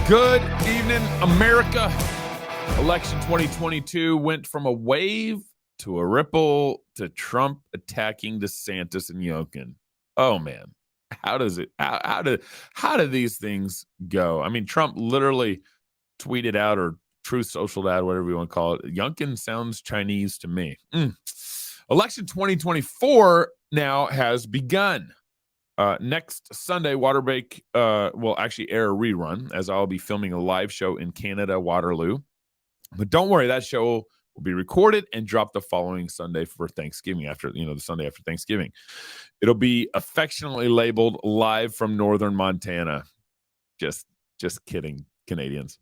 Good evening, America. Election 2022 went from a wave to a ripple to Trump attacking DeSantis and Youngkin. Oh man, how do these things go? I mean, Trump literally tweeted out or Truth Social ad, whatever you want to call it. Youngkin sounds Chinese to me. Election 2024 now has begun. Next Sunday, Waterbreak will actually air a rerun, as I'll be filming a live show in Canada, Waterloo. But don't worry, that show will be recorded and dropped the following Sunday for Thanksgiving, after the Sunday after Thanksgiving. It'll be affectionately labeled Live from Northern Montana. Just kidding, Canadians.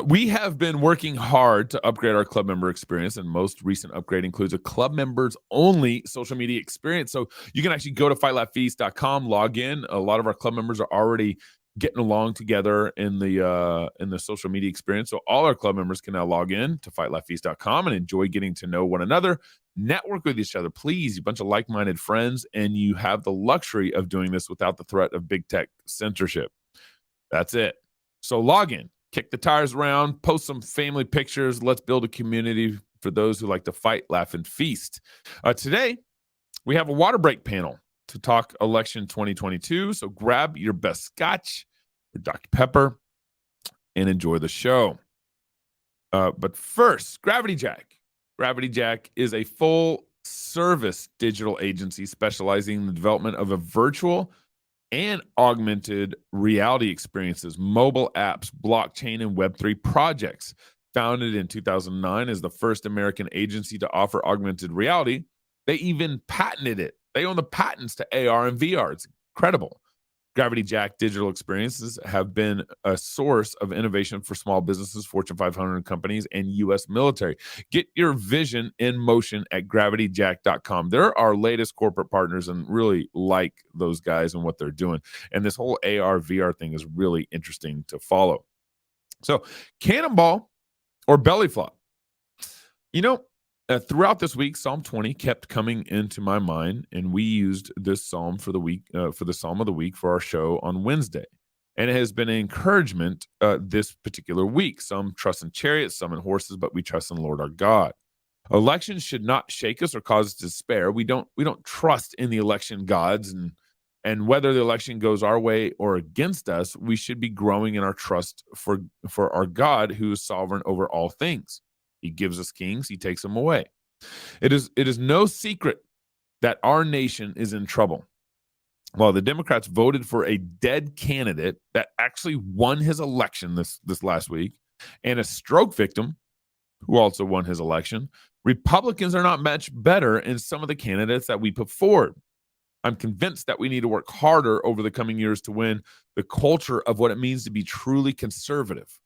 We have been working hard to upgrade our club member experience, and most recent upgrade includes a club members only social media experience. So you can actually go to fightlaughfeast.com, log in. A lot of our club members are already getting along together in the social media experience. So all our club members can now log in to fightlaughfeast.com and enjoy getting to know one another, network with each other. Please, a bunch of like-minded friends, and you have the luxury of doing this without the threat of big tech censorship. That's it. So log in. Kick the tires around, post some family pictures. Let's build a community for those who like to fight, laugh, and feast. Today, we have a water break panel to talk election 2022. So grab your best scotch or Dr. Pepper and enjoy the show. But first, Gravity Jack. Gravity Jack is a full-service digital agency specializing in the development of a virtual and augmented reality experiences, mobile apps, blockchain, and Web3 projects. Founded in 2009 as the first American agency to offer augmented reality, they even patented it. They own the patents to AR and VR. It's incredible. Gravity Jack digital experiences have been a source of innovation for small businesses, Fortune 500 companies, and U.S. military. Get your vision in motion at gravityjack.com. They're our latest corporate partners and really like those guys and what they're doing. And this whole AR, VR thing is really interesting to follow. So, cannonball or belly flop? Throughout this week, Psalm 20 kept coming into my mind, and we used this psalm for the week, for the Psalm of the Week for our show on Wednesday. And it has been an encouragement this particular week. Some trust in chariots, some in horses, but we trust in the Lord our God. Elections should not shake us or cause us to despair. We don't trust in the election gods, and whether the election goes our way or against us, we should be growing in our trust for our God, who is sovereign over all things. He gives us kings, he takes them away. It is no secret that our nation is in trouble. While the Democrats voted for a dead candidate that actually won his election this last week, and a stroke victim who also won his election, Republicans are not much better in some of the candidates that we put forward. I'm convinced that we need to work harder over the coming years to win the culture of what it means to be truly conservative.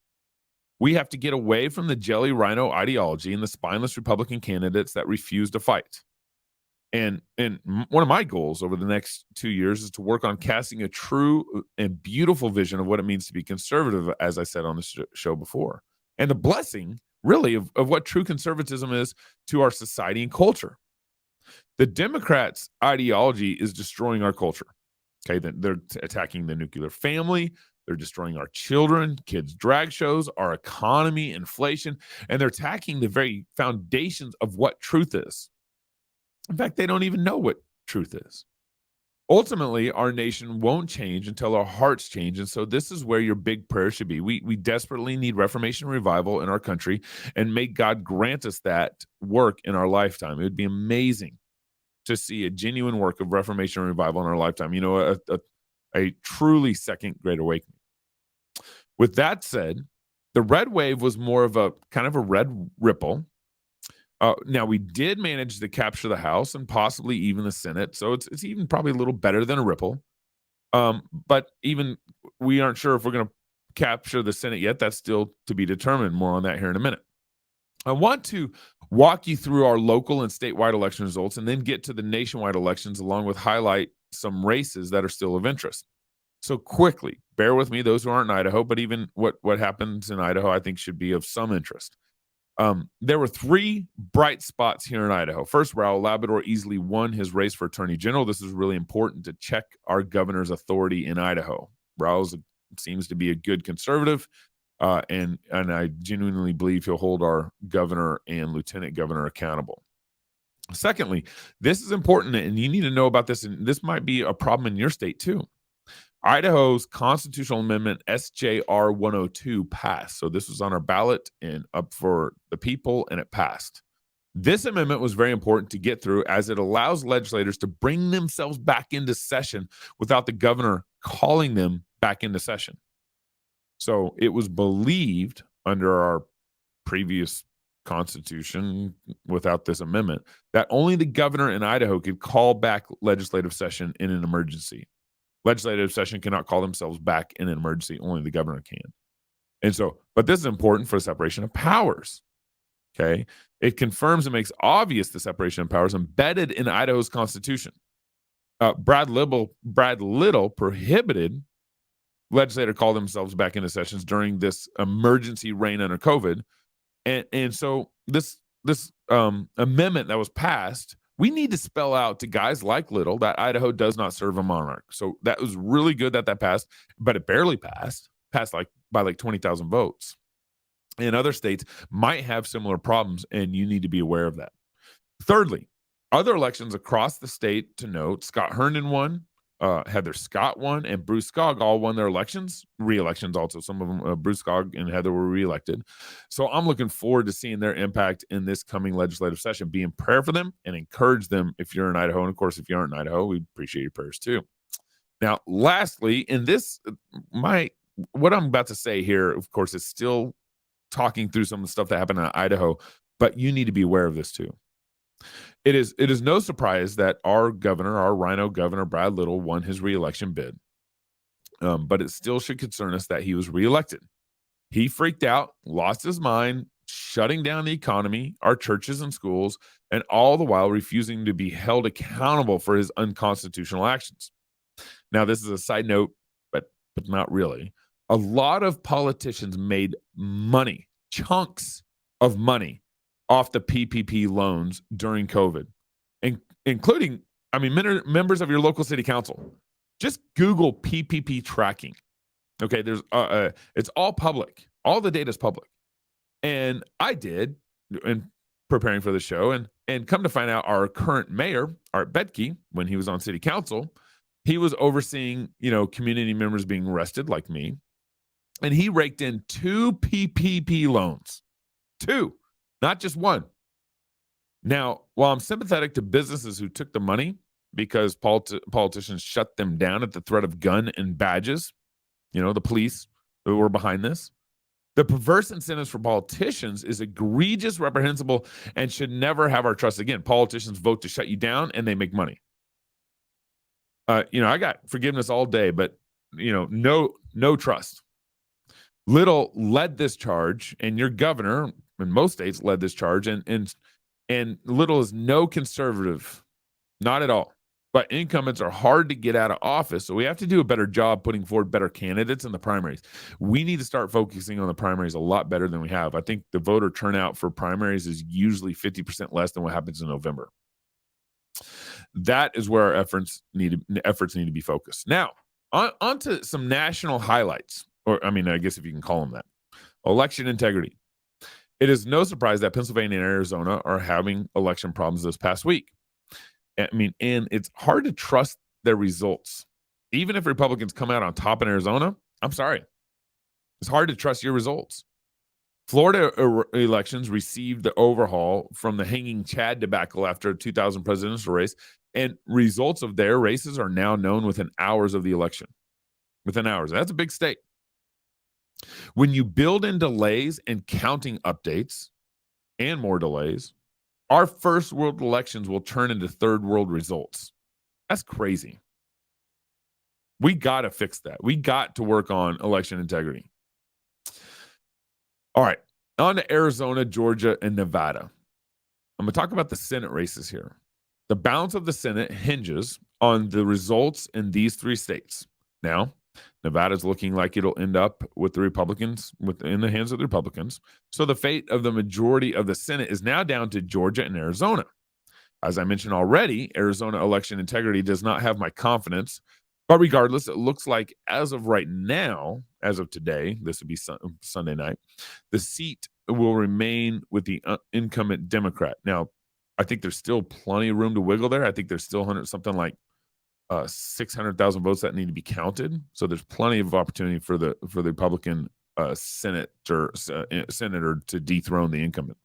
We have to get away from the jelly rhino ideology and the spineless Republican candidates that refuse to fight. And one of my goals over the next 2 years is to work on casting a true and beautiful vision of what it means to be conservative, as I said on the show before. And the blessing, really, of what true conservatism is to our society and culture. The Democrats' ideology is destroying our culture. Okay, they're attacking the nuclear family. They're destroying our children, kids' drag shows, our economy, inflation, and they're attacking the very foundations of what truth is. In fact, they don't even know what truth is. Ultimately, our nation won't change until our hearts change, and so this is where your big prayer should be. We desperately need reformation and revival in our country, and may God grant us that work in our lifetime. It would be amazing to see a genuine work of reformation and revival in our lifetime. A truly second great awakening. With that said, the red wave was more of a kind of a red ripple. Now, we did manage to capture the House and possibly even the Senate, so it's even probably a little better than a ripple. But even we aren't sure if we're going to capture the Senate yet. That's still to be determined. More on that here in a minute. I want to walk you through our local and statewide election results and then get to the nationwide elections, along with highlight some races that are still of interest. So quickly, bear with me, those who aren't in Idaho, but even what happens in Idaho, I think should be of some interest. There were three bright spots here in Idaho. First, Raul Labrador easily won his race for Attorney General. This is really important to check our governor's authority in Idaho. Raul seems to be a good conservative. And I genuinely believe he'll hold our governor and lieutenant governor accountable. Secondly, this is important, and you need to know about this, and this might be a problem in your state too. Idaho's constitutional amendment SJR 102 passed. So this was on our ballot and up for the people, and it passed. This amendment was very important to get through as it allows legislators to bring themselves back into session without the governor calling them back into session. So it was believed under our previous constitution, without this amendment, that only the governor in Idaho could call back legislative session in an emergency. Legislative session cannot call themselves back in an emergency. Only the governor can. And so, but this is important for the separation of powers. Okay. It confirms and makes obvious the separation of powers embedded in Idaho's constitution. Brad Little prohibited legislators call themselves back into sessions during this emergency reign under COVID. And so this amendment that was passed, we need to spell out to guys like Little that Idaho does not serve a monarch. So that was really good that passed, but it barely passed by 20,000 votes. And other states might have similar problems, and you need to be aware of that. Thirdly, other elections across the state to note: Scott Herndon won, Heather Scott won, and Bruce Skog all won their re-elections also. Some of them, Bruce Skog and Heather, were re-elected. So I'm looking forward to seeing their impact in this coming legislative session. Be in prayer for them and encourage them if you're in Idaho. And of course, if you aren't in Idaho, we appreciate your prayers too. Now, lastly, in this, what I'm about to say here, of course, is still talking through some of the stuff that happened in Idaho, but you need to be aware of this too. It is no surprise that our Rhino governor, Brad Little, won his re-election bid. But it still should concern us that he was re-elected. He freaked out, lost his mind, shutting down the economy, our churches and schools, and all the while refusing to be held accountable for his unconstitutional actions. Now, this is a side note, but not really. A lot of politicians made money, chunks of money, off the PPP loans during COVID, including, members of your local city council. Just Google PPP tracking. Okay, there's it's all public. All the data is public. And I did, in preparing for the show, and come to find out, our current mayor, Art Bedke, when he was on city council, he was overseeing, community members being arrested like me. And he raked in 2 PPP loans. 2, not just 1. Now, while I'm sympathetic to businesses who took the money because politicians shut them down at the threat of gun and badges, the police who were behind this, the perverse incentives for politicians is egregious, reprehensible, and should never have our trust again. Politicians vote to shut you down, and they make money. I got forgiveness all day, but, no trust. Little led this charge, and your governor in most states led this charge, and Little is no conservative, not at all. But incumbents are hard to get out of office, so we have to do a better job putting forward better candidates in the primaries. We need to start focusing on the primaries a lot better than we have. I think the voter turnout for primaries is usually 50% less than what happens in November. That is where our efforts need to be focused. Now, on to some national highlights, or I guess if you can call them that. Election integrity. It is no surprise that Pennsylvania and Arizona are having election problems this past week. And it's hard to trust their results. Even if Republicans come out on top in Arizona, I'm sorry. It's hard to trust your results. Florida elections received the overhaul from the hanging Chad debacle after a 2000 presidential race, and results of their races are now known within hours of the election. Within hours. That's a big state. When you build in delays and counting updates and more delays, our first world elections will turn into third world results. That's crazy. We got to fix that. We got to work on election integrity. All right, on to Arizona, Georgia, and Nevada. I'm going to talk about the Senate races here. The balance of the Senate hinges on the results in these 3 states. Now, Nevada's looking like it'll end up with the Republicans, in the hands of the Republicans. So the fate of the majority of the Senate is now down to Georgia and Arizona. As I mentioned already, Arizona election integrity does not have my confidence. But regardless, it looks like as of right now, as of today, this would be Sunday night, the seat will remain with the incumbent Democrat. Now, I think there's still plenty of room to wiggle there. I think there's still something like 600,000 votes that need to be counted. So there's plenty of opportunity for the Republican senator to dethrone the incumbent.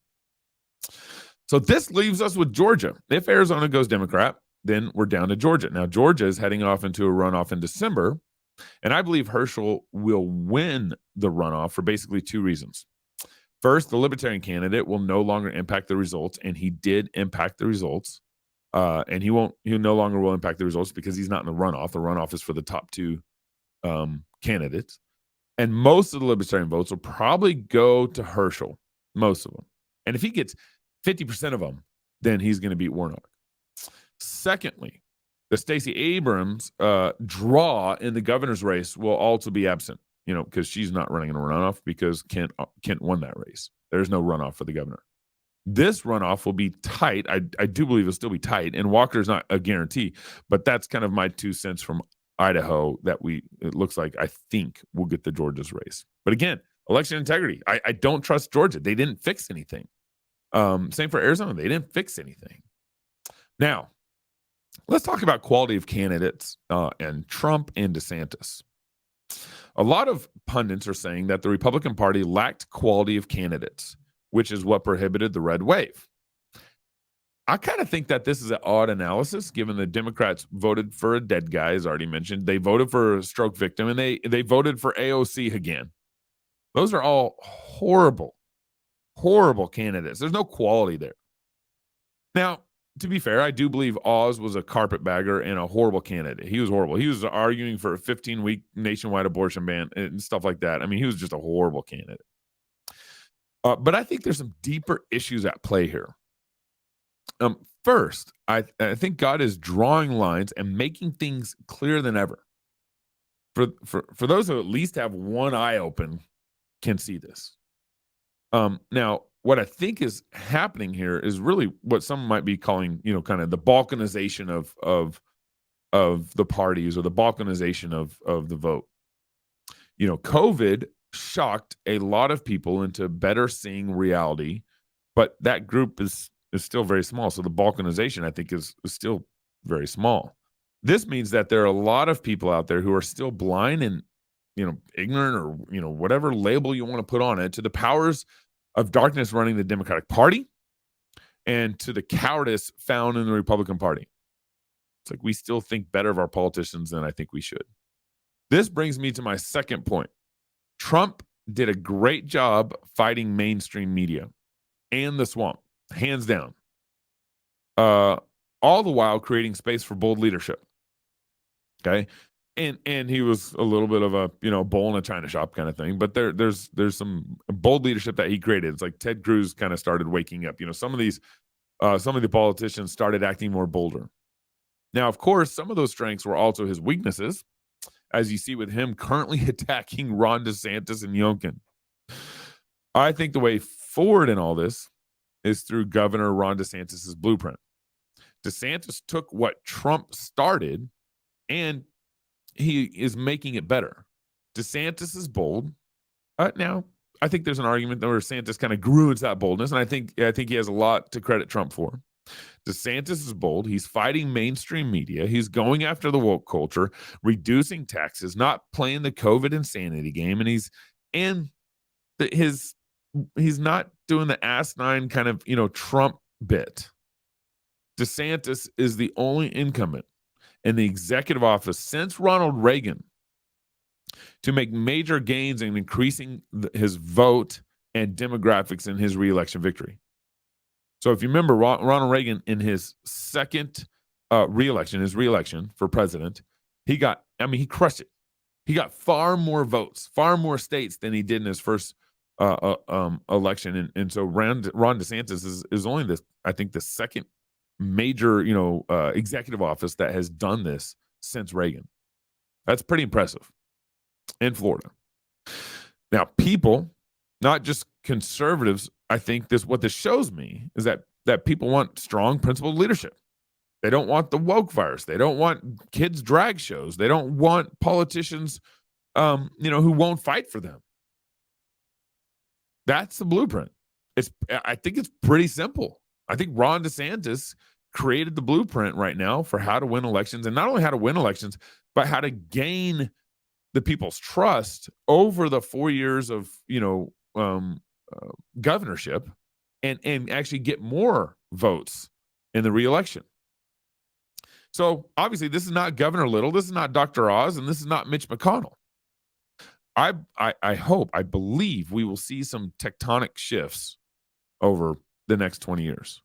So this leaves us with Georgia. If Arizona goes Democrat, then we're down to Georgia. Now, Georgia is heading off into a runoff in December, and I believe Herschel will win the runoff for basically two reasons. First, the Libertarian candidate will no longer impact the results, and he did impact the results. And he no longer will impact the results because he's not in the runoff. The runoff is for the top two candidates. And most of the Libertarian votes will probably go to Herschel, most of them. And if he gets 50% of them, then he's going to beat Warnock. Secondly, the Stacey Abrams draw in the governor's race will also be absent, because she's not running in a runoff because Kent won that race. There's no runoff for the governor. This runoff will be tight. I do believe it'll still be tight, and Walker's not a guarantee, but that's kind of my 2 cents from Idaho that it looks like I think we'll get the Georgia's race. But again, election integrity. I don't trust Georgia. They didn't fix anything. Same for Arizona. They didn't fix anything. Now, let's talk about quality of candidates and Trump and DeSantis. A lot of pundits are saying that the Republican Party lacked quality of candidates, which is what prohibited the red wave. I kind of think that this is an odd analysis, given the Democrats voted for a dead guy, as already mentioned. They voted for a stroke victim, and they voted for AOC again. Those are all horrible, horrible candidates. There's no quality there. Now, to be fair, I do believe Oz was a carpetbagger and a horrible candidate. He was horrible. He was arguing for a 15-week nationwide abortion ban and stuff like that. I mean, he was just a horrible candidate. But I think there's some deeper issues at play here. First, I think God is drawing lines and making things clearer than ever. For those who at least have one eye open, can see this. Now, what I think is happening here is really what some might be calling, kind of the balkanization of the parties, or the balkanization of the vote. COVID shocked a lot of people into better seeing reality, but that group is still very small. So the balkanization, I think, is still very small. This means that there are a lot of people out there who are still blind and, ignorant, or, whatever label you want to put on it, to the powers of darkness running the Democratic Party and to the cowardice found in the Republican Party. It's like we still think better of our politicians than I think we should. This brings me to my second point. Trump did a great job fighting mainstream media and the swamp, hands down. All the while creating space for bold leadership. Okay. And he was a little bit of a, bull in a china shop kind of thing, but there's some bold leadership that he created. It's like Ted Cruz kind of started waking up. Some of the politicians started acting more bolder. Now, of course, some of those strengths were also his weaknesses, as you see with him currently attacking Ron DeSantis and Youngkin. I think the way forward in all this is through Governor Ron DeSantis' blueprint. DeSantis took what Trump started, and he is making it better. DeSantis is bold. Now, I think there's an argument where DeSantis kind of grew into that boldness, and I think he has a lot to credit Trump for. DeSantis is bold. He's fighting mainstream media. He's going after the woke culture, reducing taxes, not playing the COVID insanity game, and he's not doing the asinine kind of Trump bit. DeSantis is the only incumbent in the executive office since Ronald Reagan to make major gains in increasing his vote and demographics in his reelection victory. So if you remember, Ronald Reagan, in his second reelection for president, he crushed it. He got far more votes, far more states than he did in his first election. And so Ron DeSantis is only the second major, executive office that has done this since Reagan. That's pretty impressive in Florida. Now, people, not just conservatives, I think what this shows me is that people want strong, principled leadership. They don't want the woke virus. They don't want kids' drag shows. They don't want politicians, who won't fight for them. That's the blueprint. I think it's pretty simple. I think Ron DeSantis created the blueprint right now for how to win elections, and not only how to win elections, but how to gain the people's trust over the 4 years of governorship, and actually get more votes in the reelection. So obviously, this is not Governor Little, this is not Dr. Oz, and this is not Mitch McConnell. I hope, I believe we will see some tectonic shifts over the next 20 years.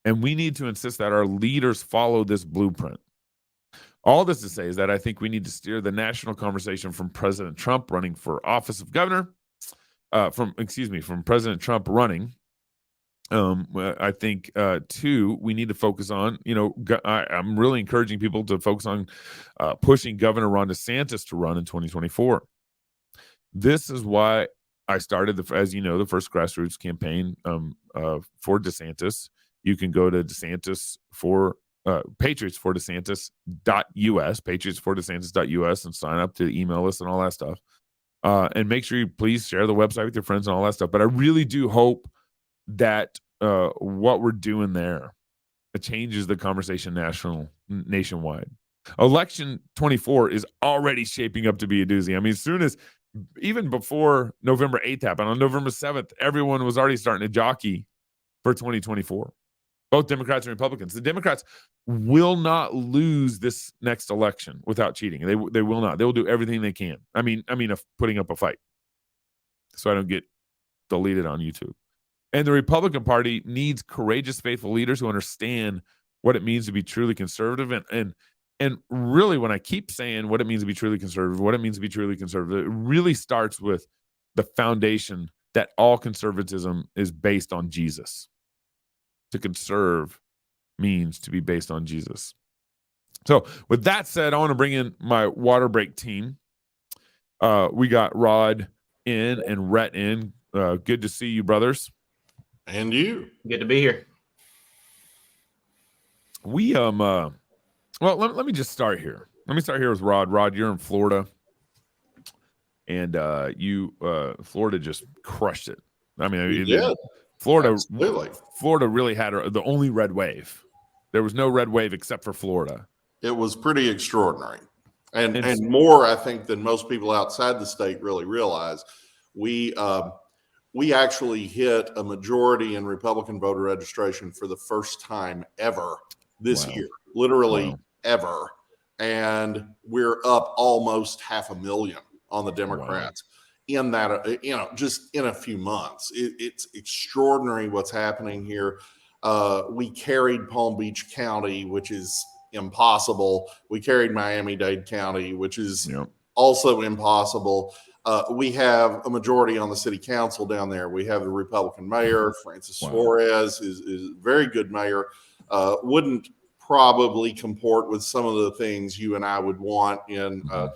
And we need to insist that our leaders follow this blueprint. All this to say is that I think we need to steer the national conversation from President Trump running for office of governor, from President Trump running. I think, two, we need to focus on, I'm really encouraging people to focus on pushing Governor Ron DeSantis to run in 2024. This is why I started, as you know, the first grassroots campaign for DeSantis. You can go to patriotsforddesantis.us, patriotsforddesantis.us, and sign up to the email list and all that stuff. And make sure you please share the website with your friends and all that stuff. But I really do hope that what we're doing there, it changes the conversation nationwide. Election 24 is already shaping up to be a doozy. I mean, even before November 8th happened, on November 7th, everyone was already starting to jockey for 2024. Both Democrats and Republicans. The Democrats will not lose this next election without cheating. They will not. They will do everything they can. I mean, putting up a fight, so I don't get deleted on YouTube. And the Republican Party needs courageous, faithful leaders who understand what it means to be truly conservative. And really, when I keep saying what it means to be truly conservative, it really starts with the foundation that all conservatism is based on Jesus. To conserve means to be based on Jesus. So with that said, I want to bring in my water break team. We got Rod in and Rhett in. Good to see you, brothers. And you. Good to be here. We well, let me just start here. Let me start here with Rod. Rod, you're in Florida, and Florida just crushed it. I mean, Florida really had the only red wave. There was no red wave except for Florida. It was pretty extraordinary, and more, I think, than most people outside the state really realize. We actually hit a majority in Republican voter registration for the first time ever this year, literally ever. And we're up almost 500,000 on the Democrats in that, just in a few months. It's extraordinary what's happening here. We carried Palm Beach County, which is impossible. We carried Miami-Dade County, which is also impossible. We have a majority on the city council down there. We have the Republican mayor, Francis Suarez, is a very good mayor. Wouldn't probably comport with some of the things you and I would want in a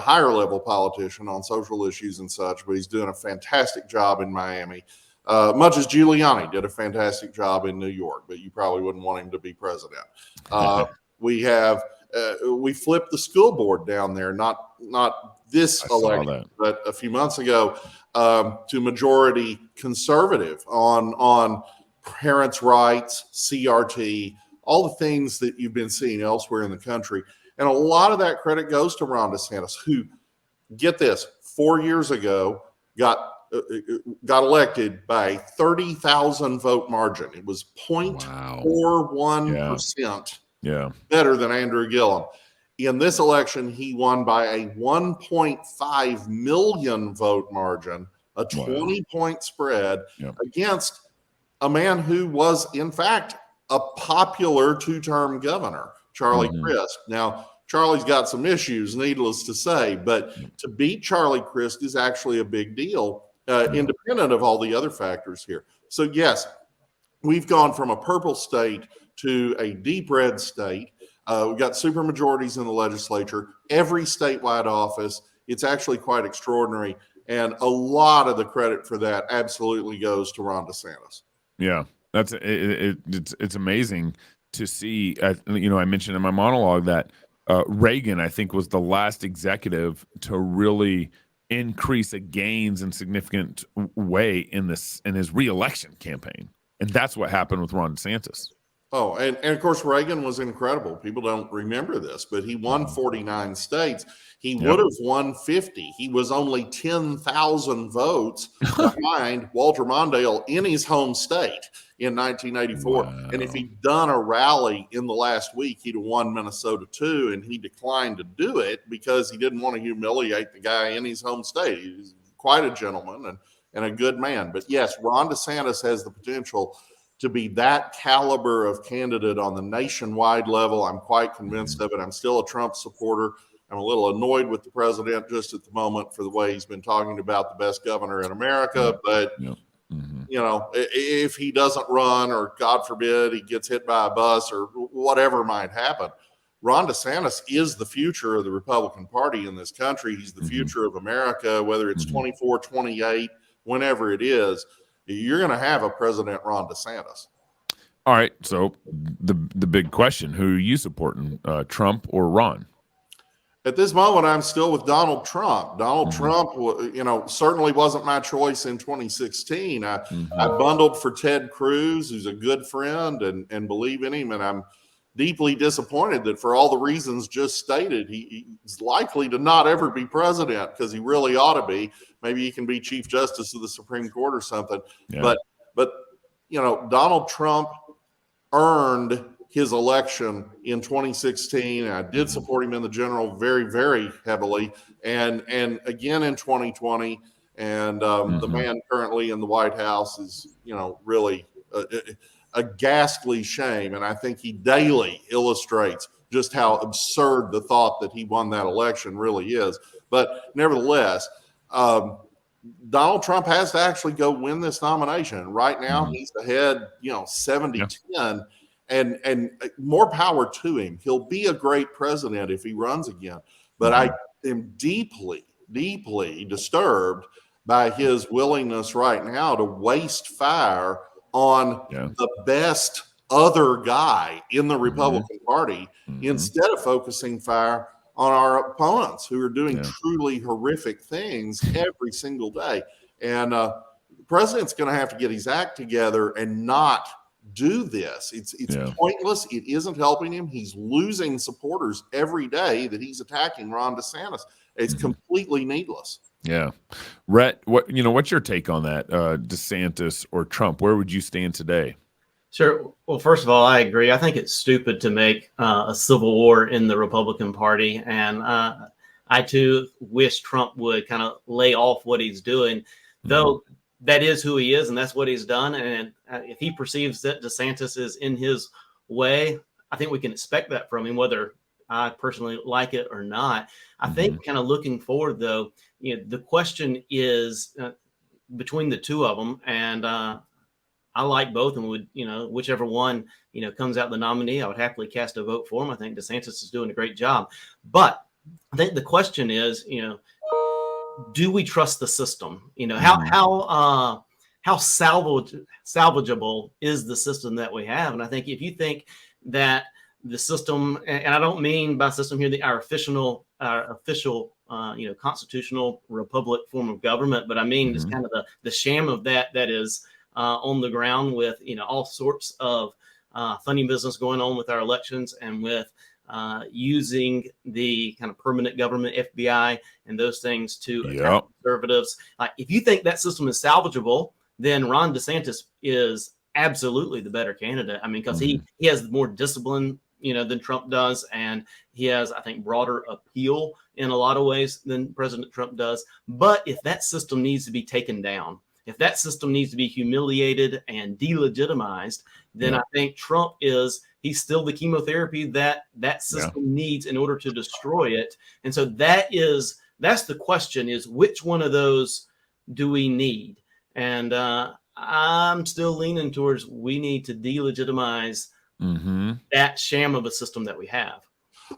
higher level politician on social issues and such, but he's doing a fantastic job in Miami. Much as Giuliani did a fantastic job in New York, but you probably wouldn't want him to be president. We flipped the school board down there, not this election, but a few months ago, to majority conservative on parents' rights, CRT, all the things that you've been seeing elsewhere in the country. And a lot of that credit goes to Ron DeSantis, who, get this, 4 years ago got elected by 30,000 vote margin. It was 0.41% better than Andrew Gillum. In this election, he won by a 1.5 million vote margin, a 20-point spread against a man who was, in fact, a popular two-term governor, Charlie Crist. Now, Charlie's got some issues, needless to say, but to beat Charlie Crist is actually a big deal, independent of all the other factors here. So, yes, we've gone from a purple state to a deep red state. We've got supermajorities in the legislature, every statewide office. It's actually quite extraordinary. And a lot of the credit for that absolutely goes to Ron DeSantis. Yeah, it's amazing to see, I mentioned in my monologue that Reagan, I think, was the last executive to really increase a gains in significant way in his reelection campaign. And that's what happened with Ron DeSantis. Oh, and of course, Reagan was incredible. People don't remember this, but he won 49 states. He would have won 50. He was only 10,000 votes behind Walter Mondale in his home state in 1984. Wow. And if he'd done a rally in the last week, he'd have won Minnesota too. And he declined to do it because he didn't want to humiliate the guy in his home state. He was quite a gentleman and a good man. But yes, Ron DeSantis has the potential to be that caliber of candidate on the nationwide level. I'm quite convinced of it. I'm still a Trump supporter. I'm a little annoyed with the president just at the moment for the way he's been talking about the best governor in America. But, if he doesn't run, or God forbid he gets hit by a bus or whatever might happen, Ron DeSantis is the future of the Republican Party in this country. He's the future of America, whether it's 24, 28, whenever it is. You're going to have a President Ron DeSantis. All right. So the big question, who are you supporting, Trump or Ron? At this moment, I'm still with Donald Trump. Donald Trump, certainly wasn't my choice in 2016. I bundled for Ted Cruz, who's a good friend and believe in him. And I'm deeply disappointed that for all the reasons just stated, he's likely to not ever be president because he really ought to be. Maybe he can be Chief Justice of the Supreme Court or something. Yeah. But Donald Trump earned his election in 2016. I did support him in the general very, very heavily. And again in 2020. And the man currently in the White House is, really a ghastly shame. And I think he daily illustrates just how absurd the thought that he won that election really is. But nevertheless, Donald Trump has to actually go win this nomination. Right now, he's ahead, 70-10, and more power to him. He'll be a great president if he runs again. But I am deeply, deeply disturbed by his willingness right now to waste fire on the best other guy in the Republican Party instead of focusing fire on our opponents who are doing truly horrific things every single day. And the president's going to have to get his act together and not do this. It's pointless. It isn't helping him. He's losing supporters every day that he's attacking Ron DeSantis. It's completely needless. Yeah. Rhett, what's your take on that? DeSantis or Trump? Where would you stand today? Sure. Well, first of all, I agree. I think it's stupid to make a civil war in the Republican Party. And I, too, wish Trump would kind of lay off what he's doing, though that is who he is and that's what he's done. And if he perceives that DeSantis is in his way, I think we can expect that from him, whether I personally like it or not. I think kind of looking forward, though, the question is between the two of them. And I like both, and would, whichever one, comes out the nominee, I would happily cast a vote for him. I think DeSantis is doing a great job. But I think the question is, do we trust the system? How salvageable is the system that we have? And I think if you think that the system, and I don't mean by system here our official constitutional republic form of government, but I mean just kind of the sham of that is on the ground with all sorts of funny business going on with our elections and with using the kind of permanent government, FBI, and those things to attack conservatives. If you think that system is salvageable, then Ron DeSantis is absolutely the better candidate. I mean, because he has more discipline, than Trump does, and he has, I think, broader appeal in a lot of ways than President Trump does. But if that system needs to be taken down, if that system needs to be humiliated and delegitimized, then I think Trump he's still the chemotherapy that system needs in order to destroy it. And so that's the question, is which one of those do we need? And I'm still leaning towards we need to delegitimize that sham of a system that we have.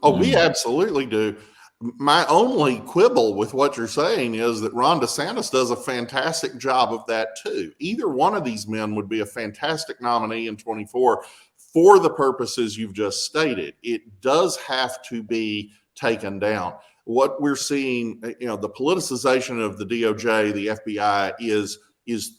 Oh, we absolutely do. My only quibble with what you're saying is that Ron DeSantis does a fantastic job of that too. Either one of these men would be a fantastic nominee in 24 for the purposes you've just stated, it does have to be taken down. What we're seeing, the politicization of the DOJ, the FBI is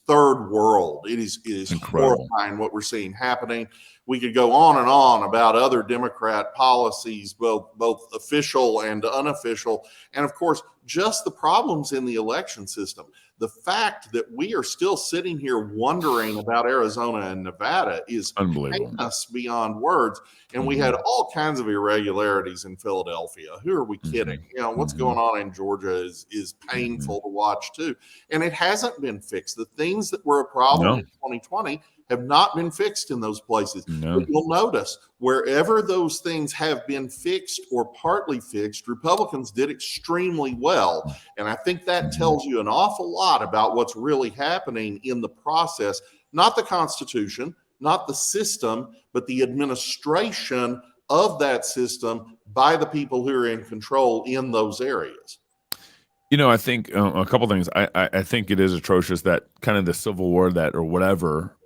third world. It is horrifying what we're seeing happening. We could go on and on about other Democrat policies, both official and unofficial, and of course, just the problems in the election system. The fact that we are still sitting here wondering about Arizona and Nevada is unbelievable, us beyond words. And we had all kinds of irregularities in Philadelphia. Who are we kidding? What's going on in Georgia is painful to watch too. And it hasn't been fixed. The things that were a problem in 2020 have not been fixed in those places. But you'll notice wherever those things have been fixed or partly fixed, Republicans did extremely well. And I think that tells you an awful lot about what's really happening in the process, not the Constitution, not the system, but the administration of that system by the people who are in control in those areas. I think a couple things. I think it is atrocious that kind of the Civil War that or whatever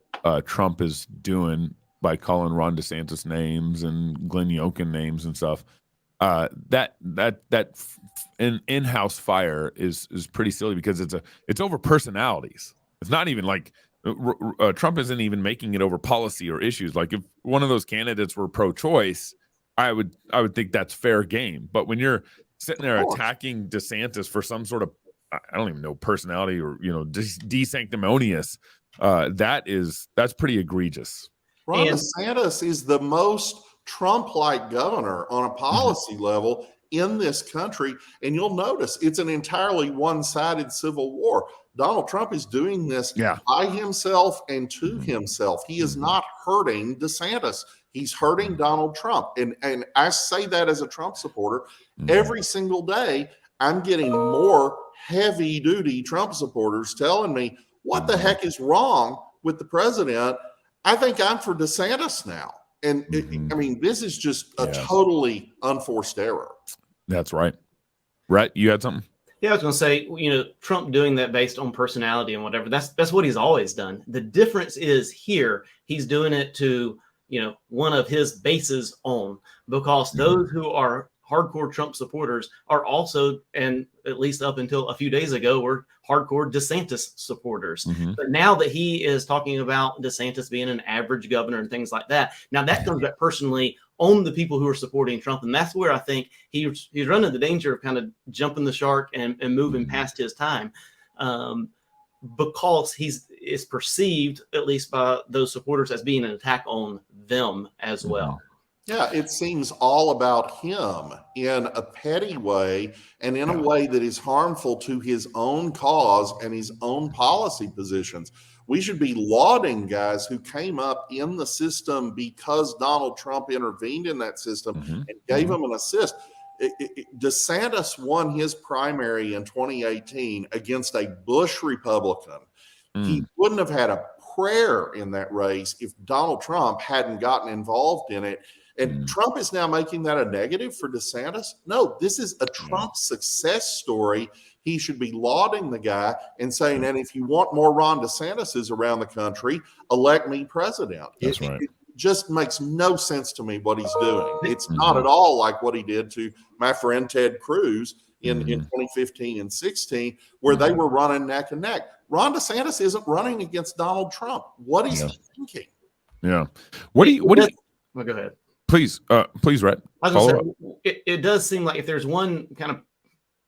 Trump is doing by calling Ron DeSantis names and Glenn Youngkin names and stuff. That in-house fire is pretty silly because it's over personalities. It's not even like Trump isn't even making it over policy or issues. Like if one of those candidates were pro-choice, I would think that's fair game. But when you're sitting there attacking DeSantis for some sort of, I don't even know, personality or de-sanctimonious, that's pretty egregious. Ron DeSantis is the most Trump-like governor on a policy level in this country. And you'll notice it's an entirely one-sided civil war. Donald Trump is doing this by himself and to himself. He is not hurting DeSantis. He's hurting Donald Trump. And I say that as a Trump supporter. Every single day, I'm getting more heavy-duty Trump supporters telling me, what the heck is wrong with the president? I think I'm for DeSantis now. And this is just a totally unforced error. That's right. Rhett, you had something? Yeah, I was going to say, Trump doing that based on personality and whatever, that's what he's always done. The difference is here, he's doing it to, one of his bases on, because those who are hardcore Trump supporters are also, and at least up until a few days ago, were hardcore DeSantis supporters. But now that he is talking about DeSantis being an average governor and things like that, now that comes back personally on the people who are supporting Trump. And that's where I think he's running the danger of kind of jumping the shark and moving past his time, because is perceived, at least by those supporters, as being an attack on them as well. Yeah, it seems all about him in a petty way and in a way that is harmful to his own cause and his own policy positions. We should be lauding guys who came up in the system because Donald Trump intervened in that system and gave him an assist. DeSantis won his primary in 2018 against a Bush Republican. He wouldn't have had a prayer in that race if Donald Trump hadn't gotten involved in it. And Trump is now making that a negative for DeSantis. No, this is a Trump success story. He should be lauding the guy and saying, and if you want more Ron DeSantis's around the country, elect me president. That's right. It just makes no sense to me what he's doing. It's not at all like what he did to my friend Ted Cruz in 2015 and 16, where they were running neck and neck. Ron DeSantis isn't running against Donald Trump. What is he thinking? Yeah. What do you? Well, go ahead. Please, Rhett. I was going to say, it does seem like if there's one kind of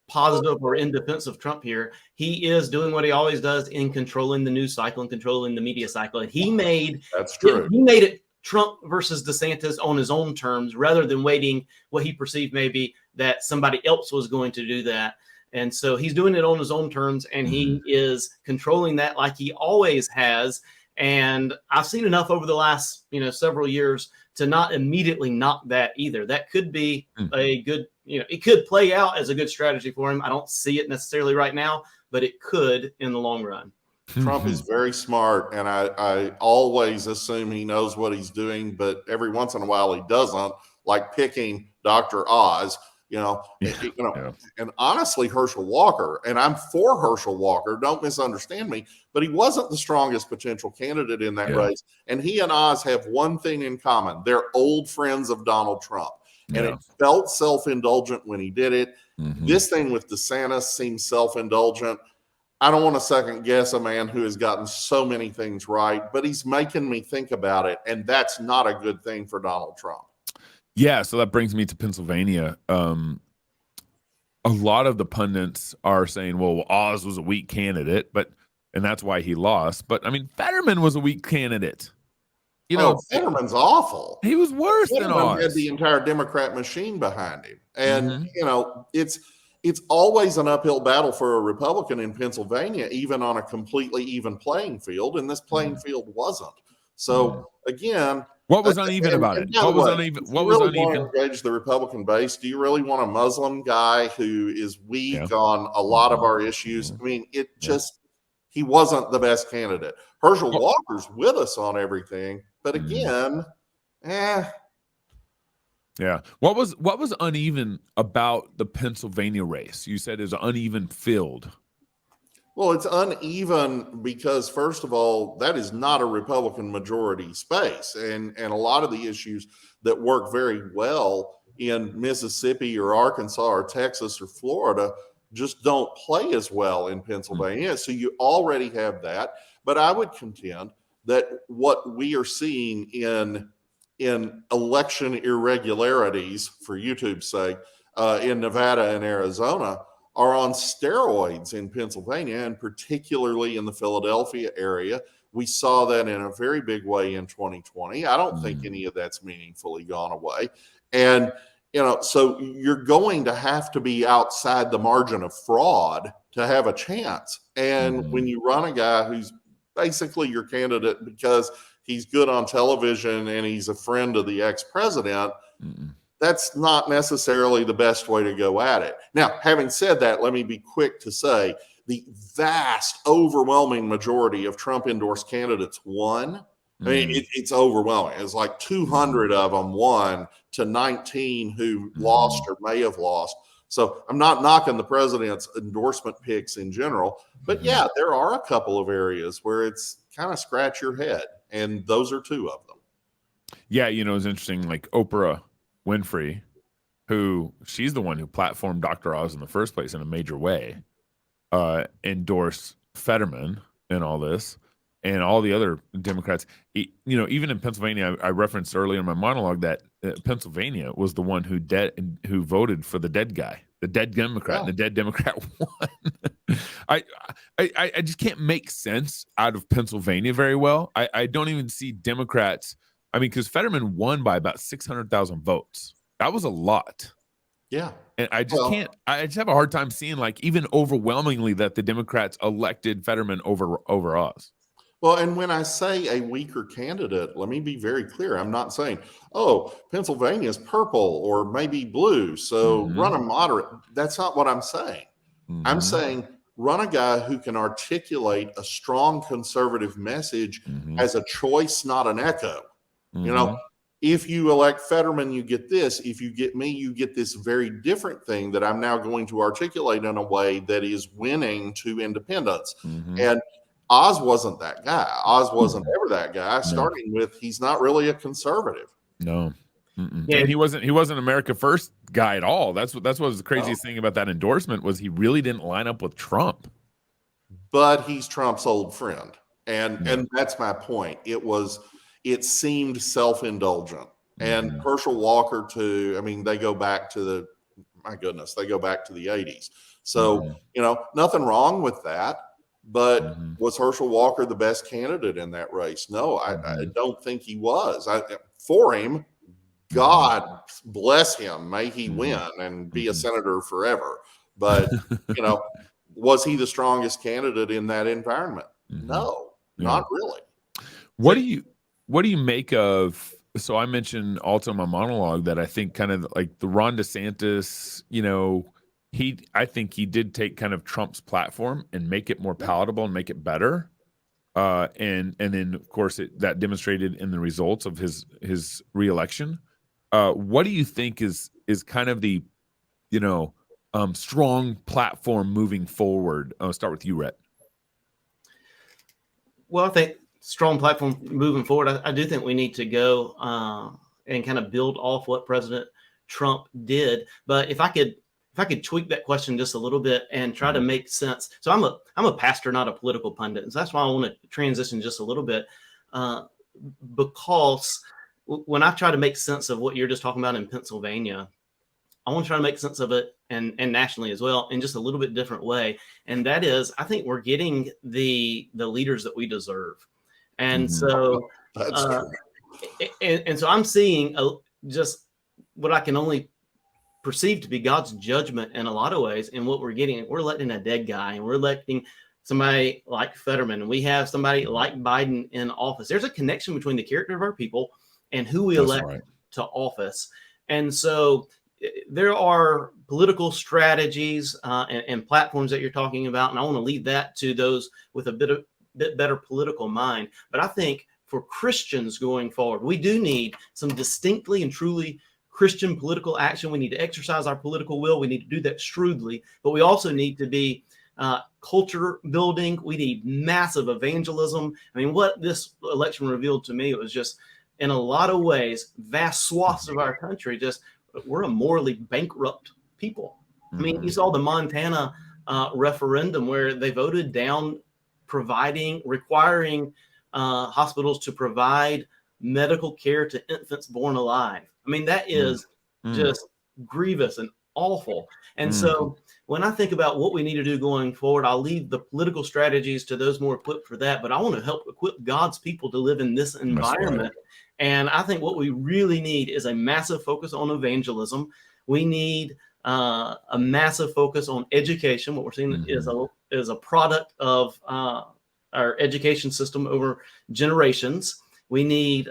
positive or in defense of Trump here, he is doing what he always does in controlling the news cycle and controlling the media cycle. And he made it Trump versus DeSantis on his own terms, rather than waiting what he perceived maybe that somebody else was going to do that. And so he's doing it on his own terms, and he is controlling that like he always has. And I've seen enough over the last, several years to not immediately knock that either. That could be a good, it could play out as a good strategy for him. I don't see it necessarily right now, but it could in the long run. Trump is very smart, and I always assume he knows what he's doing, but every once in a while he doesn't, like picking Dr. Oz. And honestly, Herschel Walker, and I'm for Herschel Walker, don't misunderstand me, but he wasn't the strongest potential candidate in that race. And he and Oz have one thing in common. They're old friends of Donald Trump. And it felt self-indulgent when he did it. This thing with DeSantis seems self-indulgent. I don't want to second guess a man who has gotten so many things right, but he's making me think about it. And that's not a good thing for Donald Trump. Yeah. So that brings me to Pennsylvania. A lot of the pundits are saying, well, Oz was a weak candidate, and that's why he lost. But I mean, Fetterman was a weak candidate. Fetterman's awful. He was worse than Oz. Had the entire Democrat machine behind him. And, it's always an uphill battle for a Republican in Pennsylvania, even on a completely even playing field. And this playing field wasn't. So again, what was uneven about it? What was uneven? What was uneven? Want to engage the Republican base? Do you really want a Muslim guy who is weak on a lot of our issues? I mean, he wasn't the best candidate. Herschel Walker's with us on everything, but again, Yeah. What was uneven about the Pennsylvania race? You said it's an uneven field. Well, it's uneven because, first of all, that is not a Republican majority space. And a lot of the issues that work very well in Mississippi or Arkansas or Texas or Florida just don't play as well in Pennsylvania. So you already have that. But I would contend that what we are seeing in election irregularities, for YouTube's sake, in Nevada and Arizona are on steroids in Pennsylvania, and particularly in the Philadelphia area. We saw that in a very big way in 2020. I don't think any of that's meaningfully gone away. And, so you're going to have to be outside the margin of fraud to have a chance. And when you run a guy who's basically your candidate because he's good on television and he's a friend of the ex-president, that's not necessarily the best way to go at it. Now, having said that, let me be quick to say the vast, overwhelming majority of Trump-endorsed candidates won. I mean, it's overwhelming. It's like 200 of them won to 19 who lost or may have lost. So I'm not knocking the president's endorsement picks in general, but yeah, there are a couple of areas where it's kind of scratch your head, and those are two of them. Yeah, it's interesting, like Oprah Winfrey, she's the one who platformed Dr. Oz in the first place in a major way, endorsed Fetterman and all this, and all the other Democrats. Even in Pennsylvania, I referenced earlier in my monologue that Pennsylvania was the one who voted for the dead guy, the dead Democrat, and the dead Democrat won. I just can't make sense out of Pennsylvania very well. I don't even see Democrats. I mean, because Fetterman won by about 600,000 votes. That was a lot. Yeah. And I just I just have a hard time seeing, like, even overwhelmingly that the Democrats elected Fetterman over Oz. Well, and when I say a weaker candidate, let me be very clear. I'm not saying, Pennsylvania is purple or maybe blue, so run a moderate. That's not what I'm saying. I'm saying run a guy who can articulate a strong conservative message as a choice, not an echo. If you elect Fetterman, you get this. If you get me, you get this very different thing that I'm now going to articulate in a way that is winning to independents. And Oz wasn't that guy. Oz wasn't ever that guy. Starting with, he's not really a conservative. No. Yeah. And he wasn't America First guy at all. That's what was the craziest thing about that endorsement, was he really didn't line up with Trump. But he's Trump's old friend. And that's my point. It seemed self-indulgent. And Herschel Walker too. I mean, they go back to the 80s. So, nothing wrong with that. But was Herschel Walker the best candidate in that race? No, I don't think he was. For him, God bless him. May he win and be a senator forever. But, was he the strongest candidate in that environment? No, not really. What do you make of? So I mentioned also in my monologue that I think kind of like the Ron DeSantis, I think he did take kind of Trump's platform and make it more palatable and make it better. And then of course that demonstrated in the results of his reelection. What do you think is kind of the strong platform moving forward? I'll start with you, Rhett. Well, I think strong platform moving forward. I do think we need to go and kind of build off what President Trump did. But if I could tweak that question just a little bit and try to make sense. So I'm a pastor, not a political pundit. And so that's why I want to transition just a little bit, because when I try to make sense of what you're just talking about in Pennsylvania, I want to try to make sense of it and nationally as well in just a little bit different way. And that is, I think we're getting the leaders that we deserve. And so That's true. And so I'm seeing just what I can only perceive to be God's judgment in a lot of ways. And what we're getting, we're electing a dead guy, and we're electing somebody like Fetterman, and we have somebody like Biden in office. There's a connection between the character of our people and who we elect to office. And so there are political strategies and platforms that you're talking about, and I want to leave that to those with a bit better political mind. But I think for Christians going forward, we do need some distinctly and truly Christian political action. We need to exercise our political will. We need to do that shrewdly, but we also need to be culture building. We need massive evangelism. I mean, what this election revealed to me, it was just, in a lot of ways, vast swaths of our country, just we're a morally bankrupt people. I mean, you saw the Montana referendum where they voted down requiring hospitals to provide medical care to infants born alive. I mean, that is just grievous and awful. And so when I think about what we need to do going forward, I'll leave the political strategies to those more equipped for that, but I want to help equip God's people to live in this environment. And I think what we really need is a massive focus on evangelism. We need a massive focus on education. What we're seeing is a product of our education system over generations. We need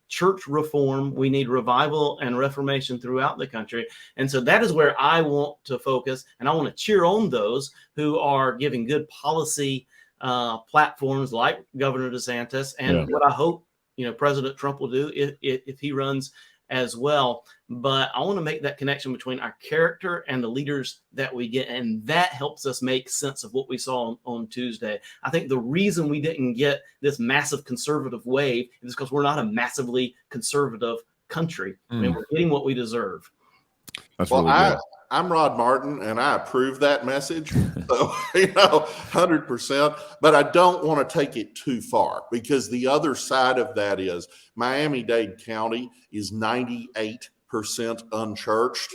church reform. We need revival and reformation throughout the country. And so that is where I want to focus. And I want to cheer on those who are giving good policy platforms like Governor DeSantis, and what I hope President Trump will do if he runs as well. But I want to make that connection between our character and the leaders that we get. And that helps us make sense of what we saw on Tuesday. I think the reason we didn't get this massive conservative wave is because we're not a massively conservative country. I mean, we're getting what we deserve. That's really good. I'm Rod Martin, and I approve that message. So, 100%. But I don't want to take it too far, because the other side of that is Miami-Dade County is 98% unchurched,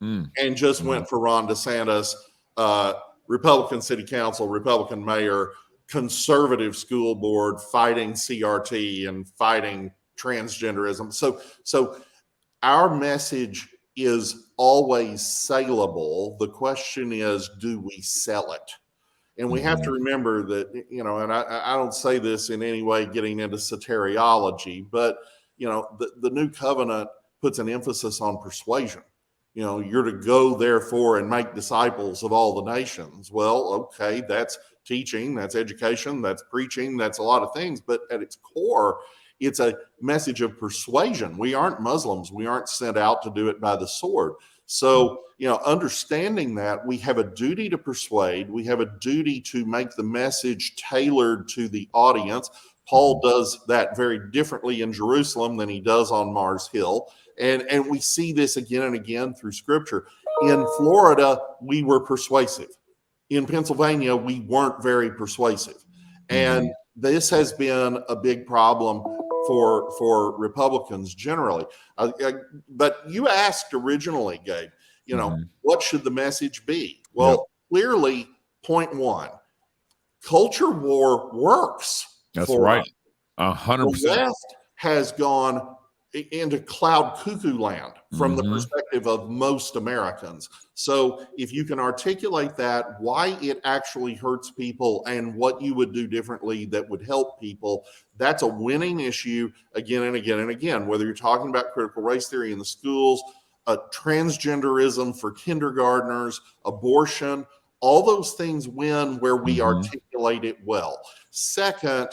and just went for Ron DeSantis, Republican city council, Republican mayor, conservative school board, fighting CRT and fighting transgenderism. So our message is always saleable. The question is, do we sell it? And we have to remember that, and I don't say this in any way getting into soteriology, but, the new covenant puts an emphasis on persuasion. You're to go, therefore, and make disciples of all the nations. Well, okay, that's teaching, that's education, that's preaching, that's a lot of things. But at its core, it's a message of persuasion. We aren't Muslims. We aren't sent out to do it by the sword. So, understanding that, we have a duty to persuade. We have a duty to make the message tailored to the audience. Paul does that very differently in Jerusalem than he does on Mars Hill. And we see this again and again through Scripture. In Florida, we were persuasive. In Pennsylvania, we weren't very persuasive. And this has been a big problem for Republicans generally. But you asked originally, Gabe, what should the message be? Well, clearly, point one, culture war works. That's right. 100%. The left has gone into cloud cuckoo land from the perspective of most Americans. So if you can articulate that, why it actually hurts people and what you would do differently that would help people, that's a winning issue again and again and again. Whether you're talking about critical race theory in the schools, transgenderism for kindergartners, abortion, all those things win where we articulate it well. Second,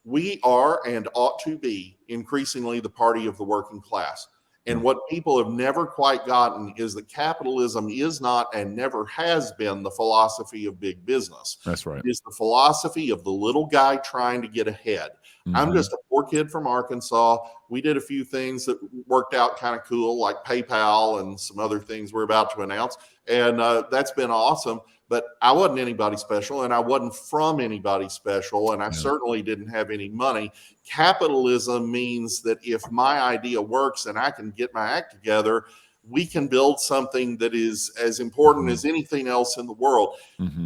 we are and ought to be increasingly the party of the working class. And what people have never quite gotten is that capitalism is not and never has been the philosophy of big business. That's right. It is the philosophy of the little guy trying to get ahead. I'm just a poor kid from Arkansas. We did a few things that worked out kind of cool, like PayPal and some other things we're about to announce. And that's been awesome. But I wasn't anybody special, and I wasn't from anybody special, and I certainly didn't have any money. Capitalism means that if my idea works and I can get my act together, we can build something that is as important as anything else in the world.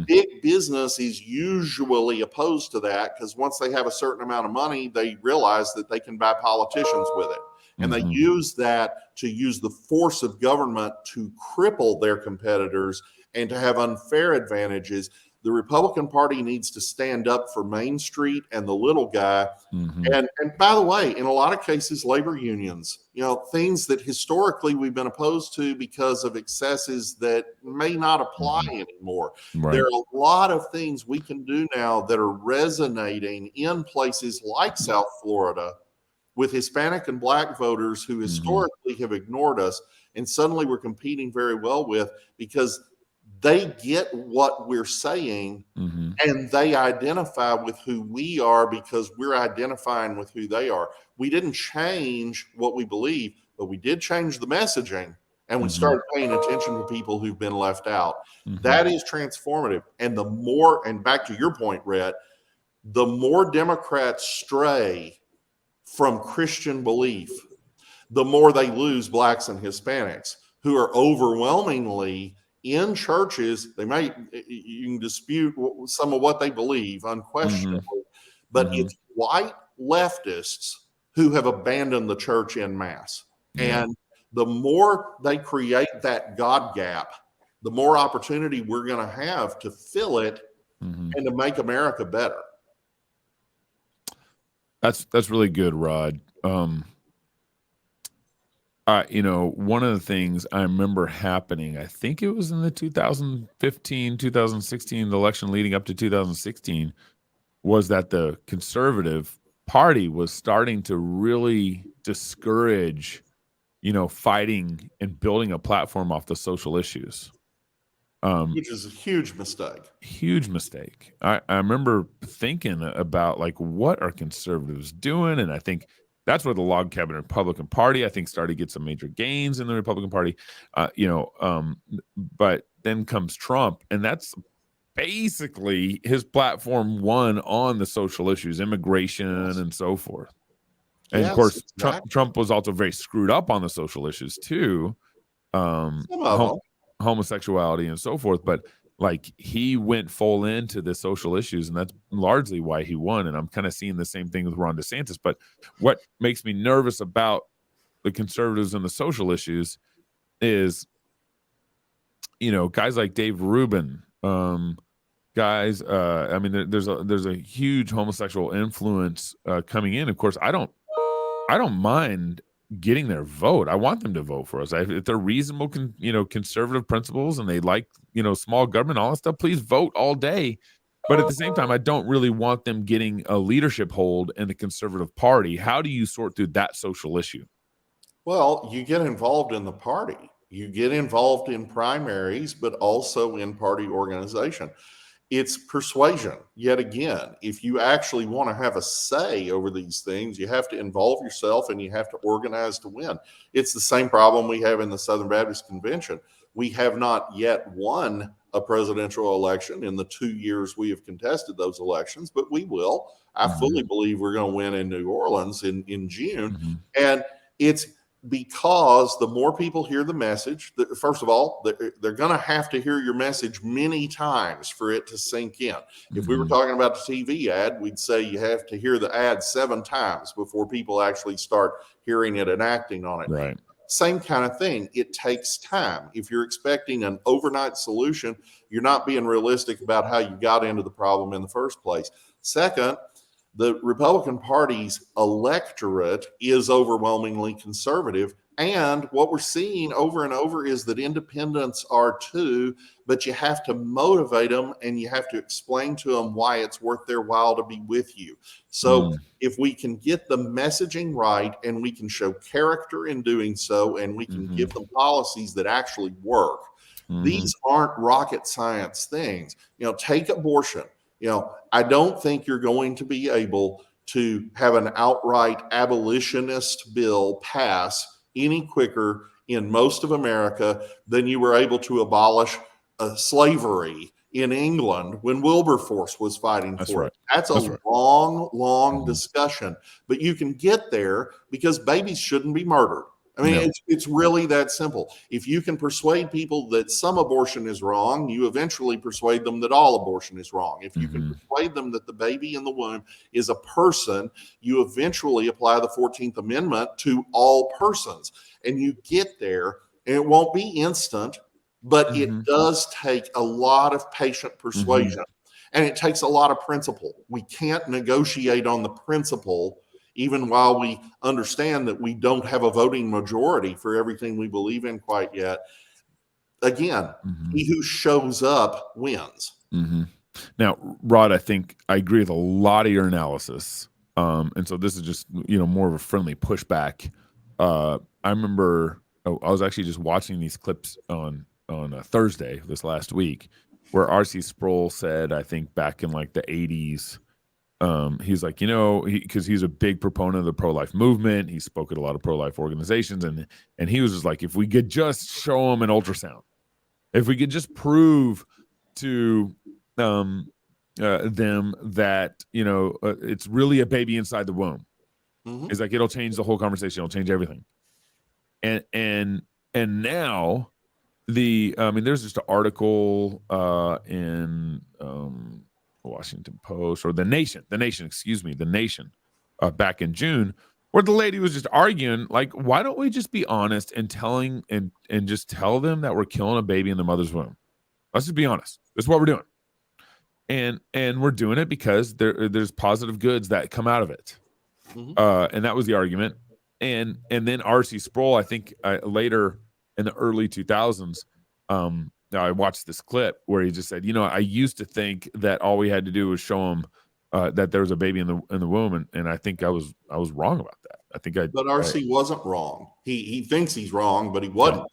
Big business is usually opposed to that because once they have a certain amount of money, they realize that they can buy politicians with it. And they use that to use the force of government to cripple their competitors and to have unfair advantages. The Republican Party needs to stand up for Main Street and the little guy. And by the way, in a lot of cases, labor unions, things that historically we've been opposed to because of excesses that may not apply anymore. Right. There are a lot of things we can do now that are resonating in places like South Florida with Hispanic and Black voters who historically have ignored us, and suddenly we're competing very well with because they get what we're saying and they identify with who we are because we're identifying with who they are. We didn't change what we believe, but we did change the messaging, and we started paying attention to people who've been left out. That is transformative. And the more, and back to your point, Rhett, the more Democrats stray from Christian belief, the more they lose Blacks and Hispanics, who are overwhelmingly in churches. You can dispute some of what they believe, unquestionably, but it's white leftists who have abandoned the church en masse. And the more they create that God gap, the more opportunity we're going to have to fill it and to make America better. That's really good, Rod. One of the things I remember happening, I think it was in the 2015, 2016, the election leading up to 2016, was that the Conservative Party was starting to really discourage, fighting and building a platform off the social issues. Which is a huge mistake. Huge mistake. I remember thinking about, like, what are conservatives doing? And I think that's where the log cabin Republican Party, I think, started to get some major gains in the Republican Party. But then comes Trump, and that's basically his platform won on the social issues, immigration and so forth. And of course, exactly. Trump was also very screwed up on the social issues too. Homosexuality and so forth, but like he went full into the social issues, and that's largely why he won. And I'm kind of seeing the same thing with Ron DeSantis. But what makes me nervous about the conservatives and the social issues is, guys like Dave Rubin, there's a huge homosexual influence coming in. Of course, I don't mind getting their vote. I want them to vote for us. If they're reasonable, conservative principles, and they like, small government, all that stuff, please vote all day. But at the same time, I don't really want them getting a leadership hold in the Conservative Party. How do you sort through that social issue? Well, you get involved in the party. You get involved in primaries, but also in party organization. It's persuasion. Yet again, if you actually want to have a say over these things, you have to involve yourself and you have to organize to win. It's the same problem we have in the Southern Baptist Convention. We have not yet won a presidential election in the 2 years we have contested those elections, but we will. I fully believe we're going to win in New Orleans in June. And it's because the more people hear the message, first of all, they're going to have to hear your message many times for it to sink in. If we were talking about the TV ad, we'd say you have to hear the ad 7 times before people actually start hearing it and acting on it. Right. Same kind of thing. It takes time. If you're expecting an overnight solution, you're not being realistic about how you got into the problem in the first place. Second, the Republican Party's electorate is overwhelmingly conservative. And what we're seeing over and over is that independents are too, but you have to motivate them and you have to explain to them why it's worth their while to be with you. So if we can get the messaging right and we can show character in doing so, and we can give them policies that actually work, these aren't rocket science things. Take abortion. I don't think you're going to be able to have an outright abolitionist bill pass any quicker in most of America than you were able to abolish slavery in England when Wilberforce was fighting for it. That's a long discussion, but you can get there because babies shouldn't be murdered. I mean, it's really that simple. If you can persuade people that some abortion is wrong, you eventually persuade them that all abortion is wrong. If you can persuade them that the baby in the womb is a person, you eventually apply the 14th Amendment to all persons. And you get there, and it won't be instant, but it does take a lot of patient persuasion. And it takes a lot of principle. We can't negotiate on the principle even while we understand that we don't have a voting majority for everything we believe in quite yet. Again, he who shows up wins. Now, Rod, I think I agree with a lot of your analysis. And so this is just, more of a friendly pushback. I remember I was actually just watching these clips on Thursday this last week where R.C. Sproul said, I think back in like the 80s, he's like, because he's a big proponent of the pro-life movement. He spoke at a lot of pro-life organizations, and he was just like, if we could just show them an ultrasound, if we could just prove to them that it's really a baby inside the womb, it's like it'll change the whole conversation. It'll change everything. And now there's just an article in Washington Post or The Nation, back in June, where the lady was just arguing, like, why don't we just be honest and just tell them that we're killing a baby in the mother's womb? Let's just be honest. That's what we're doing. And we're doing it because there's positive goods that come out of it. And that was the argument. And then R.C. Sproul, I think later in the early 2000s, I watched this clip where he just said, I used to think that all we had to do was show him that there was a baby in the womb, and I think I was wrong about that. But R.C. wasn't wrong. He thinks he's wrong, but he wasn't.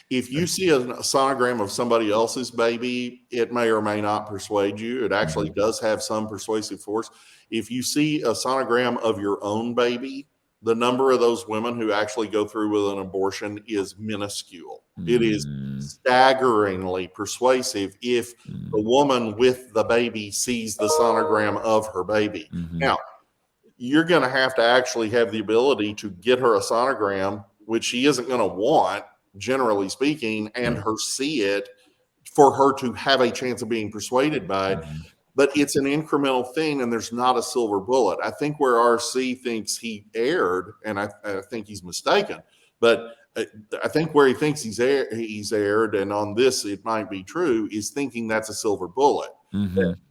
If you see a sonogram of somebody else's baby, it may or may not persuade you. It actually does have some persuasive force. If you see a sonogram of your own baby, the number of those women who actually go through with an abortion is minuscule. It is staggeringly persuasive if the woman with the baby sees the sonogram of her baby. Now, you're going to have to actually have the ability to get her a sonogram, which she isn't going to want, generally speaking, and her see it for her to have a chance of being persuaded by it. But it's an incremental thing, and there's not a silver bullet. I think where RC thinks he erred, and I think he's mistaken, but I think where he thinks he's erred, and on this it might be true, is thinking that's a silver bullet.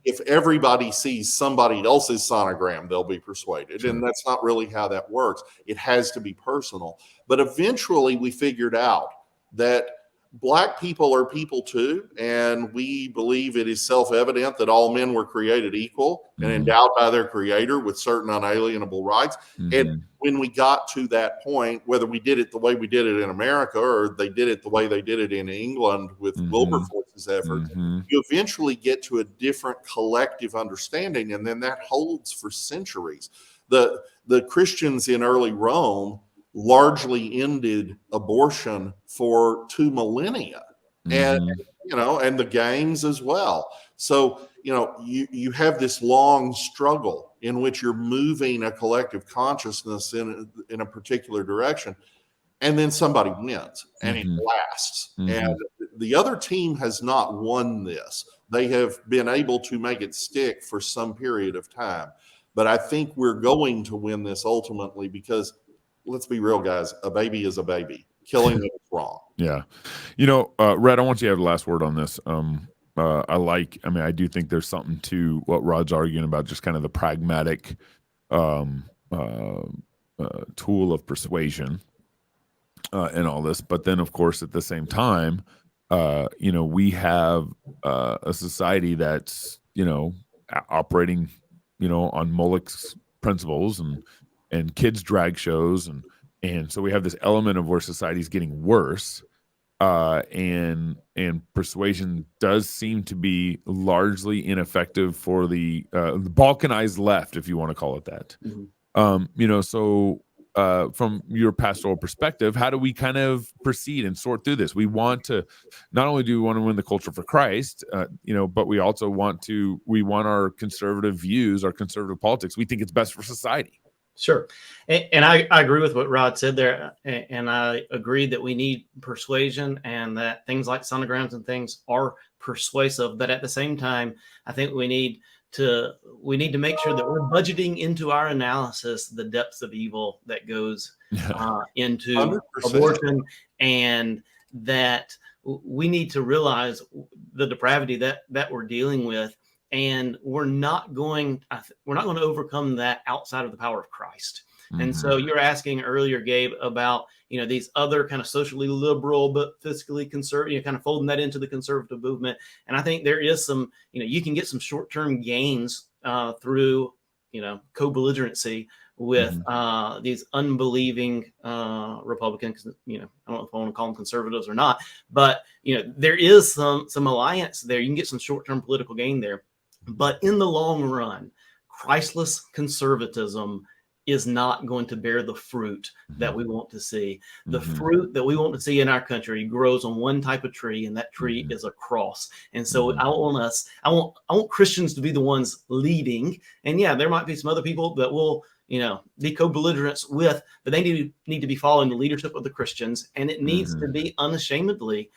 If everybody sees somebody else's sonogram, they'll be persuaded. And that's not really how that works. It has to be personal. But eventually we figured out that Black people are people too, and we believe it is self-evident that all men were created equal and endowed by their creator with certain unalienable rights. And when we got to that point, whether we did it the way we did it in America or they did it the way they did it in England with Wilberforce's effort, you eventually get to a different collective understanding, and then that holds for centuries. The Christians in early Rome largely ended abortion for 2 millennia, and the gangs as well. So you have this long struggle in which you're moving a collective consciousness in a particular direction, and then somebody wins and it lasts. And the other team has not won this. They have been able to make it stick for some period of time, but I think we're going to win this ultimately because, let's be real, guys, a baby is a baby. Killing it is wrong. Yeah. Red, I want you to have the last word on this. I do think there's something to what Rod's arguing about, just kind of the pragmatic tool of persuasion. in all this. But then, of course, at the same time, we have a society that's, operating, on Moloch's principles and kids drag shows. And so we have this element of where society is getting worse. And persuasion does seem to be largely ineffective for the balkanized left, if you want to call it that. Mm-hmm. So from your pastoral perspective, how do we kind of proceed and sort through this? We want to, not only do we want to win the culture for Christ, but we also want our conservative views, our conservative politics. We think it's best for society. Sure. And I agree with what Rod said there. And I agree that we need persuasion and that things like sonograms and things are persuasive. But at the same time, I think we need to make sure that we're budgeting into our analysis the depths of evil that goes into 100%. Abortion, and that we need to realize the depravity that we're dealing with. And we're not going to overcome that outside of the power of Christ. Mm-hmm. And so you're asking earlier, Gabe, about, these other kind of socially liberal, but fiscally conservative, kind of folding that into the conservative movement. And I think there is some, you can get some short-term gains through, co-belligerency with these unbelieving Republicans. I don't know if I want to call them conservatives or not, but, there is some alliance there. You can get some short-term political gain there. But in the long run, Christless conservatism is not going to bear the fruit that we want to see. The fruit that we want to see in our country grows on one type of tree, and that tree is a cross. And so I want Christians to be the ones leading. And yeah, there might be some other people that will, be co-belligerents with, but they need to be following the leadership of the Christians, and it needs to be unashamedly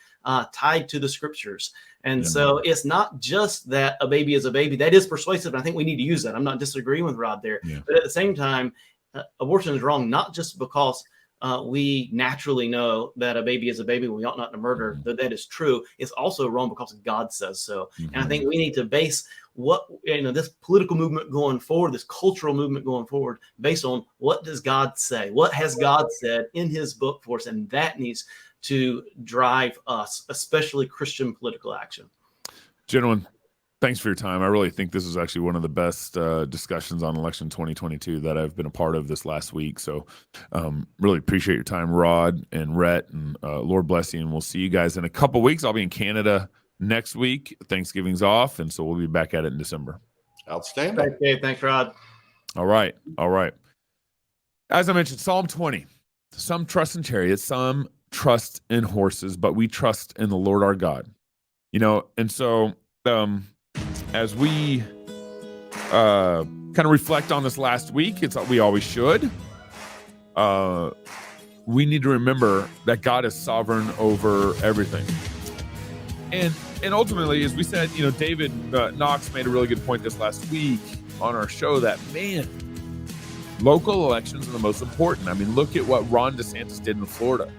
tied to the scriptures. And so it's not just that a baby is a baby. That is persuasive, and I think we need to use that. I'm not disagreeing with Rod there. Yeah. But at the same time, abortion is wrong, not just because we naturally know that a baby is a baby, we ought not to murder, that is true. It's also wrong because God says so. And I think we need to base this political movement going forward, this cultural movement going forward, based on what does God say? What has God said in his book for us? And that needs to drive us, especially Christian political action. Gentlemen, thanks for your time. I really think this is actually one of the best discussions on election 2022 that I've been a part of this last week. So really appreciate your time, Rod and Rhett, and Lord bless you. And we'll see you guys in a couple weeks. I'll be in Canada next week. Thanksgiving's off, and so we'll be back at it in December. Outstanding. Thanks, Dave. Thanks, Rod. All right. As I mentioned, Psalm 20. Some trust in chariots, some trust in horses, but we trust in the Lord our God. And so as we kind of reflect on this last week, we always should. We need to remember that God is sovereign over everything. And ultimately, as we said, David Knox made a really good point this last week on our show that, local elections are the most important. I mean, look at what Ron DeSantis did in Florida.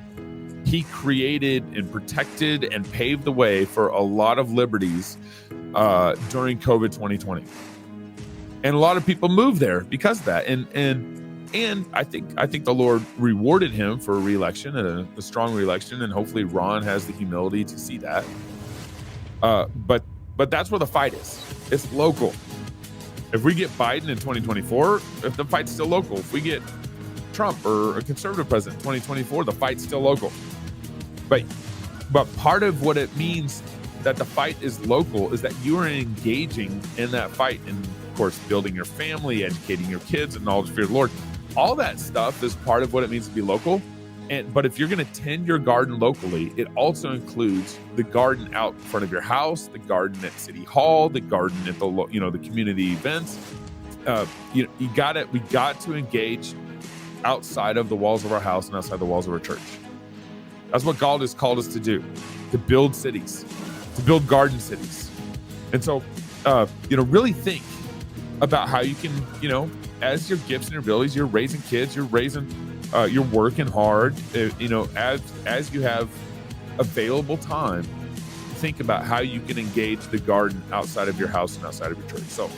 He created and protected and paved the way for a lot of liberties during COVID 2020. And a lot of people moved there because of that. And I think the Lord rewarded him for a re-election and a strong re-election, and hopefully Ron has the humility to see that. But that's where the fight is. It's local. If we get Biden in 2024, if the fight's still local. If we get Trump or a conservative president in 2024, the fight's still local. But part of what it means that the fight is local is that you are engaging in that fight, and of course building your family, educating your kids, and knowledge of fear of the Lord. All that stuff is part of what it means to be local. But if you're going to tend your garden locally, it also includes the garden out in front of your house, the garden at City Hall, the garden at the community events. We got to engage outside of the walls of our house and outside the walls of our church. That's what God has called us to do, to build cities, to build garden cities. And so, really think about how you can, as your gifts and your abilities, you're raising kids, you're working hard, as you have available time, think about how you can engage the garden outside of your house and outside of your church. So,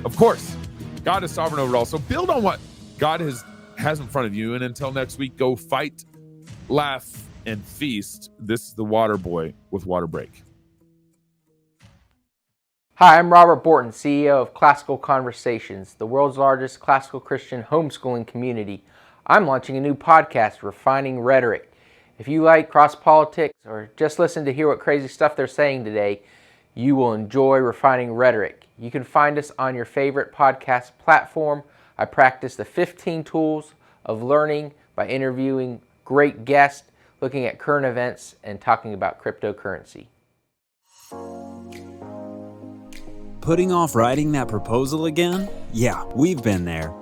of course, God is sovereign over it all. So build on what God has in front of you. And until next week, go fight laugh, and feast. This is the Water Boy with Water Break. Hi, I'm Robert Borton, CEO of Classical Conversations, the world's largest classical Christian homeschooling community. I'm launching a new podcast, Refining Rhetoric. If you like cross politics or just listen to hear what crazy stuff they're saying today, you will enjoy Refining Rhetoric. You can find us on your favorite podcast platform. I practice the 15 tools of learning by interviewing great guests, looking at current events, and talking about cryptocurrency. Putting off writing that proposal again? Yeah, we've been there.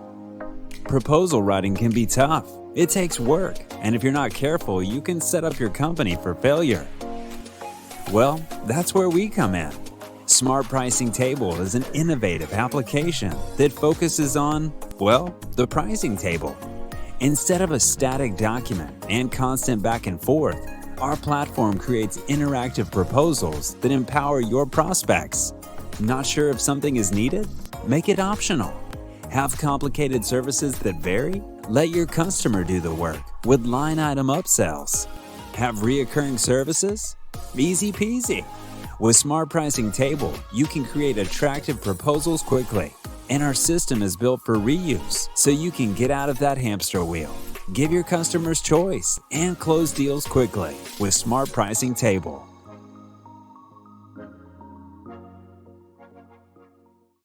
Proposal writing can be tough. It takes work, and if you're not careful, you can set up your company for failure. Well, that's where we come in. Smart Pricing Table is an innovative application that focuses on, well, the pricing table. Instead of a static document and constant back and forth, our platform creates interactive proposals that empower your prospects. Not sure if something is needed? Make it optional. Have complicated services that vary? Let your customer do the work with line item upsells. Have reoccurring services? Easy peasy. With Smart Pricing Table, you can create attractive proposals quickly. And our system is built for reuse, so you can get out of that hamster wheel. Give your customers choice and close deals quickly with Smart Pricing Table.